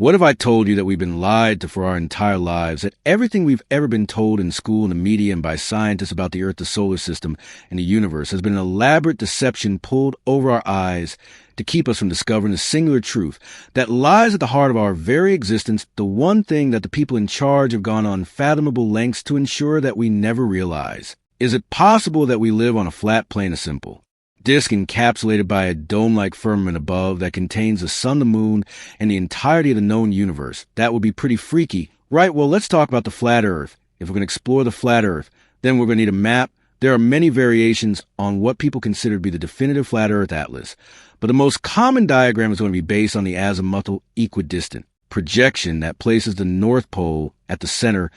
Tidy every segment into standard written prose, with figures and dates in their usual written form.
What if I told you that we've been lied to for our entire lives, that everything we've ever been told in school, in the media, and by scientists about the Earth, the solar system, and the universe has been an elaborate deception pulled over our eyes to keep us from discovering the singular truth that lies at the heart of our very existence, the one thing that the people in charge have gone unfathomable lengths to ensure that we never realize? Is it possible that we live on a flat plane of simple disk encapsulated by a dome-like firmament above that contains the sun, the moon, and the entirety of the known universe? That would be pretty freaky, right? Well, let's talk about the flat Earth. If we're going to explore the flat Earth, then we're going to need a map. There are many variations on what people consider to be the definitive flat Earth atlas, but the most common diagram is going to be based on the azimuthal equidistant projection that places the North Pole at the center.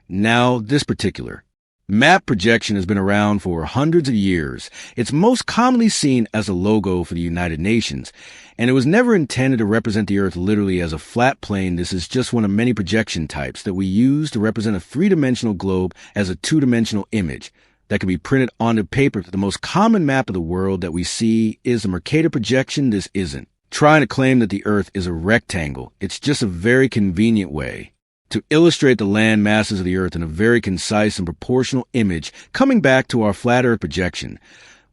Now, this particular map projection has been around for hundreds of years. It's most commonly seen as a logo for the United Nations, and it was never intended to represent the Earth literally as a flat plane. This is just one of many projection types that we use to represent a three-dimensional globe as a two-dimensional image that can be printed onto paper. The most common map of the world that we see is the Mercator projection. This isn't trying to claim that the Earth is a rectangle. It's just a very convenient way to illustrate the land masses of the Earth in a very concise and proportional image, coming back to our flat Earth projection.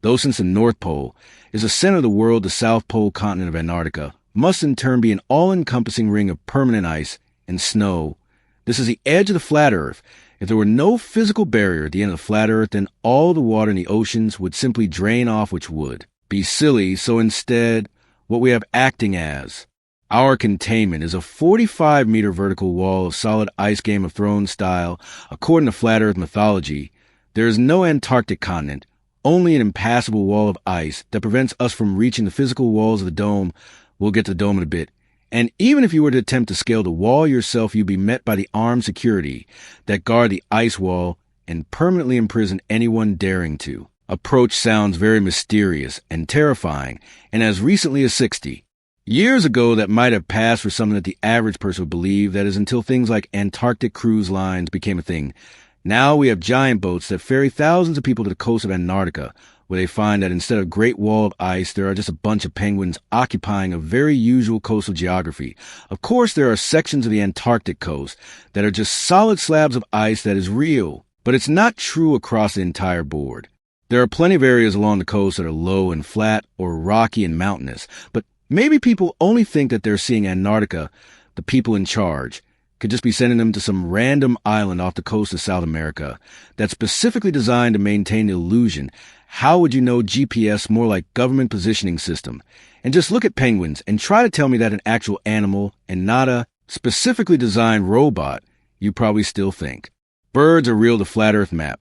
Though since the North Pole is the center of the world, the South Pole continent of Antarctica must in turn be an all-encompassing ring of permanent ice and snow. This is the edge of the flat Earth. If there were no physical barrier at the end of the flat Earth, then all the water in the oceans would simply drain off, which would be silly. So instead, what we have acting as our containment is a 45-meter vertical wall of solid ice, Game of Thrones style. According to flat Earth mythology, there is no Antarctic continent, only an impassable wall of ice that prevents us from reaching the physical walls of the dome. We'll get to the dome in a bit. And even if you were to attempt to scale the wall yourself, you'd be met by the armed security that guard the ice wall and permanently imprison anyone daring to approach. Sounds very mysterious and terrifying, and as recently as 60 years ago, that might have passed for something that the average person would believe. That is until things like Antarctic cruise lines became a thing. Now we have giant boats that ferry thousands of people to the coast of Antarctica, where they find that instead of a great wall of ice, there are just a bunch of penguins occupying a very usual coastal geography. Of course, there are sections of the Antarctic coast that are just solid slabs of ice that is real, but it's not true across the entire board. There are plenty of areas along the coast that are low and flat or rocky and mountainous, but maybe people only think that they're seeing Antarctica. The people in charge could just be sending them to some random island off the coast of South America that's specifically designed to maintain the illusion. How would you know GPS? More like government positioning system. And just look at penguins and try to tell me that an actual animal and not a specifically designed robot, you probably still think. Birds are real. The flat Earth map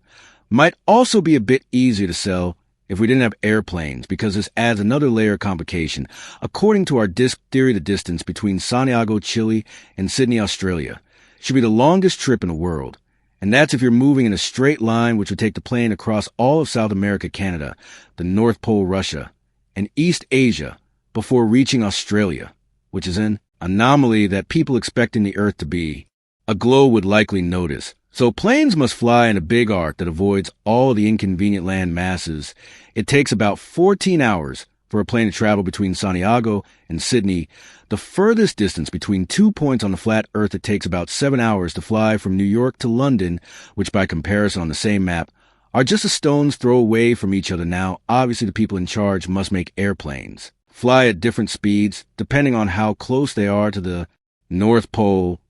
might also be a bit easier to sell if we didn't have airplanes, because this adds another layer of complication. According to our disk theory, the distance between Santiago, Chile, and Sydney, Australia, should be the longest trip in the world. And that's if you're moving in a straight line, which would take the plane across all of South America, Canada, the North Pole, Russia, and East Asia before reaching Australia, which is an anomaly that people expecting the Earth to be a globe would likely notice. So planes must fly in a big arc that avoids all the inconvenient land masses. It takes about 14 hours for a plane to travel between Santiago and Sydney. The furthest distance between 2 points on the flat Earth, it takes about 7 hours to fly from New York to London, which by comparison on the same map are just a stone's throw away from each other. Now, obviously the people in charge must make airplanes fly at different speeds depending on how close they are to the North Pole.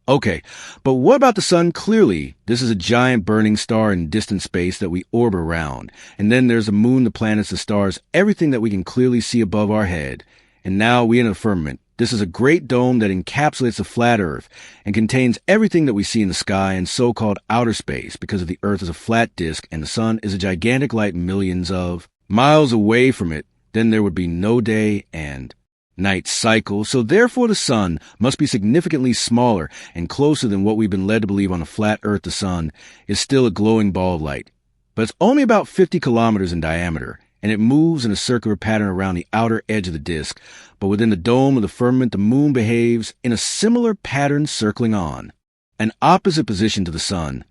Okay, but what about the sun? Clearly, this is a giant burning star in distant space that we orbit around. And then there's the moon, the planets, the stars, everything that we can clearly see above our head. And now we in a firmament. This is a great dome that encapsulates the flat Earth and contains everything that we see in the sky in so-called outer space, because of the Earth is a flat disk and the sun is a gigantic light millions of miles away from it. Then there would be no day and night cycle, so therefore the sun must be significantly smaller and closer than what we've been led to believe. On a flat Earth, the sun is still a glowing ball of light, but it's only about 50 kilometers in diameter, and it moves in a circular pattern around the outer edge of the disk. But within the dome of the firmament, the moon behaves in a similar pattern, circling on an opposite position to the sun.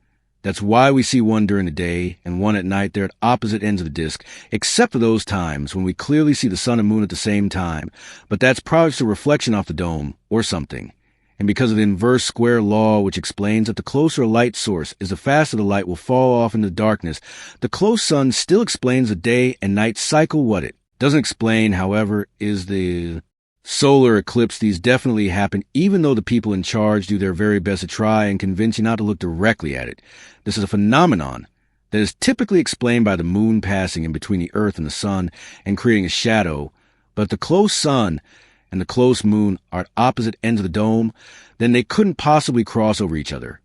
That's why we see one during the day and one at night. They're at opposite ends of the disk, except for those times when we clearly see the sun and moon at the same time. But that's probably just a reflection off the dome or something. And because of the inverse square law, which explains that the closer a light source is, the faster the light will fall off into darkness, the close sun still explains the day and night cycle. What it doesn't explain, however, is the solar eclipse. These definitely happen, even though the people in charge do their very best to try and convince you not to look directly at it. This is a phenomenon that is typically explained by the moon passing in between the earth and the sun and creating a shadow. But the close sun and the close moon are at opposite ends of the dome, then they couldn't possibly cross over each other.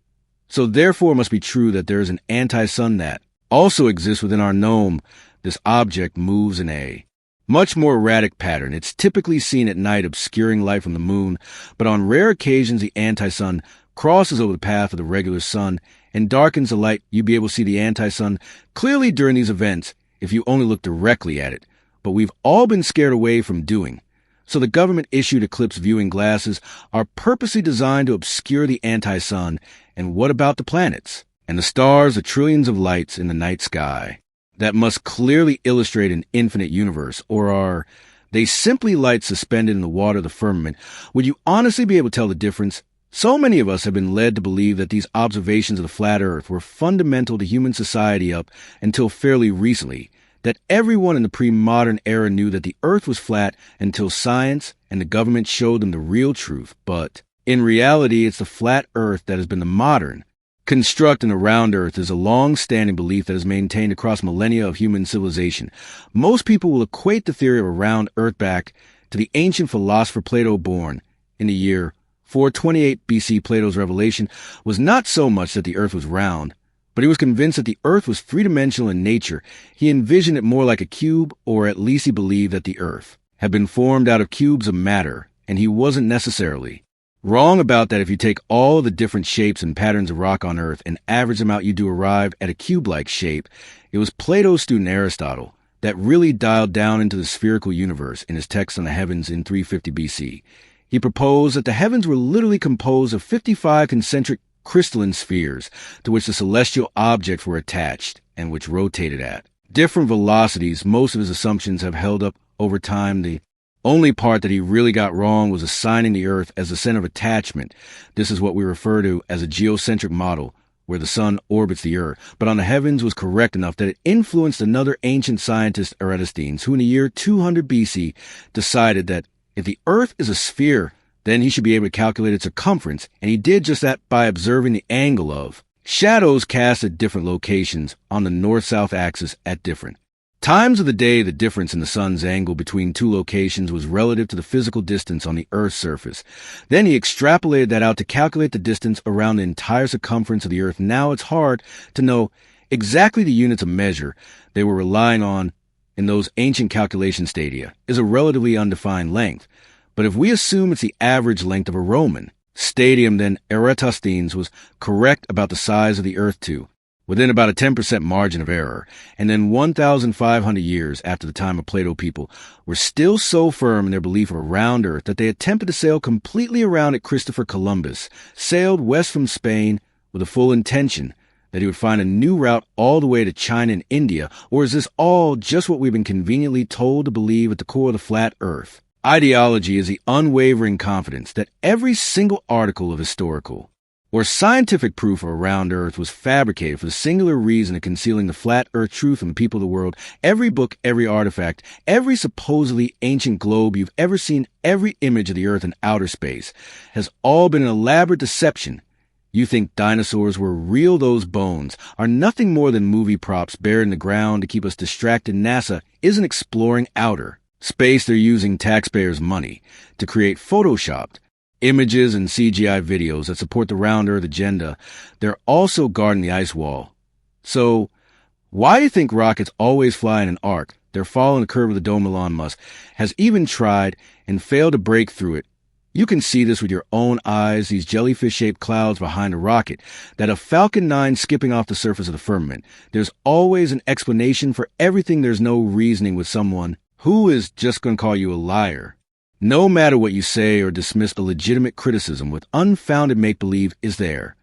So therefore it must be true that there is an anti-sun that also exists within our gnome. This object moves in a much more erratic pattern. It's typically seen at night, obscuring light from the moon, but on rare occasions the anti-sun crosses over the path of the regular sun and darkens the light. You'd be able to see the anti-sun clearly during these events if you only look directly at it, but we've all been scared away from doing. So the government issued eclipse viewing glasses are purposely designed to obscure the anti-sun. And what about the planets and the stars, the trillions of lights in the night sky that must clearly illustrate an infinite universe? Or are they simply lights suspended in the water of the firmament? Would you honestly be able to tell the difference? So many of us have been led to believe that these observations of the flat earth were fundamental to human society up until fairly recently, that everyone in the pre-modern era knew that the earth was flat until science and the government showed them the real truth. But in reality, it's the flat earth that has been the modern construct, and the round earth is a long-standing belief that is maintained across millennia of human civilization. Most people will equate the theory of a round earth back to the ancient philosopher Plato, born in the year 428 BC. Plato's revelation was not so much that the earth was round, but he was convinced that the earth was three-dimensional in nature. He envisioned it more like a cube, or at least he believed that the earth had been formed out of cubes of matter, and he wasn't necessarily wrong about that. If you take all of the different shapes and patterns of rock on earth and average them out, you do arrive at a cube-like shape. It was Plato's student Aristotle that really dialed down into the spherical universe in his text on the heavens in 350 BC. He proposed that the heavens were literally composed of 55 concentric crystalline spheres to which the celestial objects were attached and which rotated at different velocities. Most of his assumptions have held up over time. The only part that he really got wrong was assigning the earth as the center of attachment. This is what we refer to as a geocentric model, where the sun orbits the earth. But on the heavens was correct enough that it influenced another ancient scientist, Eratosthenes, who in the year 200 BC decided that if the earth is a sphere, then he should be able to calculate its circumference, and he did just that by observing the angle of shadows cast at different locations on the north-south axis at different times of the day. The difference in the sun's angle between two locations was relative to the physical distance on the Earth's surface. Then he extrapolated that out to calculate the distance around the entire circumference of the Earth. Now it's hard to know exactly the units of measure they were relying on in those ancient calculation stadia. Is a relatively undefined length. But if we assume it's the average length of a Roman stadium, then Eratosthenes was correct about the size of the Earth too, within about a 10% margin of error. And then 1,500 years after the time of Plato, people were still so firm in their belief of a round Earth that they attempted to sail completely around it. Christopher Columbus sailed west from Spain with the full intention that he would find a new route all the way to China and India. Or is this all just what we've been conveniently told to believe at the core of the flat Earth ideology? Is the unwavering confidence that every single article of historical or scientific proof of a round Earth was fabricated for the singular reason of concealing the flat Earth truth from the people of the world. Every book, every artifact, every supposedly ancient globe you've ever seen, every image of the Earth in outer space has all been an elaborate deception. You think dinosaurs were real? Those bones are nothing more than movie props buried in the ground to keep us distracted. NASA isn't exploring outer space. They're using taxpayers' money to create photoshopped images and CGI videos that support the round Earth agenda. They're also guarding the ice wall. So why do you think rockets always fly in an arc? They're following the curve of the dome. Elon Musk has even tried and failed to break through it. You can see this with your own eyes, these jellyfish-shaped clouds behind a rocket, that a Falcon 9 skipping off the surface of the firmament. There's always an explanation for everything. There's no reasoning with someone who is just going to call you a liar. No matter what you say or dismiss, a legitimate criticism with unfounded make-believe is there.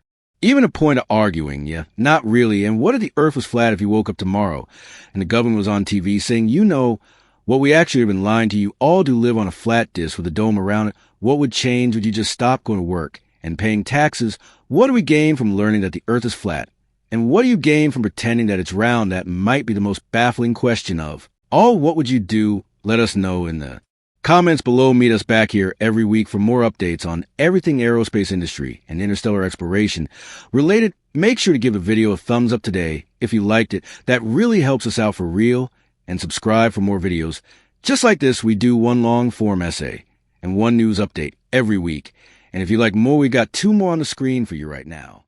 Even a point of arguing, yeah, not really. And what if the Earth was flat if you woke up tomorrow and the government was on TV saying, you know, what we actually have been lying to you, all do live on a flat disk with a dome around it? What would change? Would you just stop going to work? And paying taxes, what do we gain from learning that the earth is flat? And what do you gain from pretending that it's round? That might be the most baffling question of all. What would you do? Let us know in the comments below. Meet us back here every week for more updates on everything aerospace industry and interstellar exploration related. Make sure to give the video a thumbs up today if you liked it. That really helps us out for real. And subscribe for more videos just like this. We do one long form essay and one news update every week. And if you like more, we got 2 more on the screen for you right now.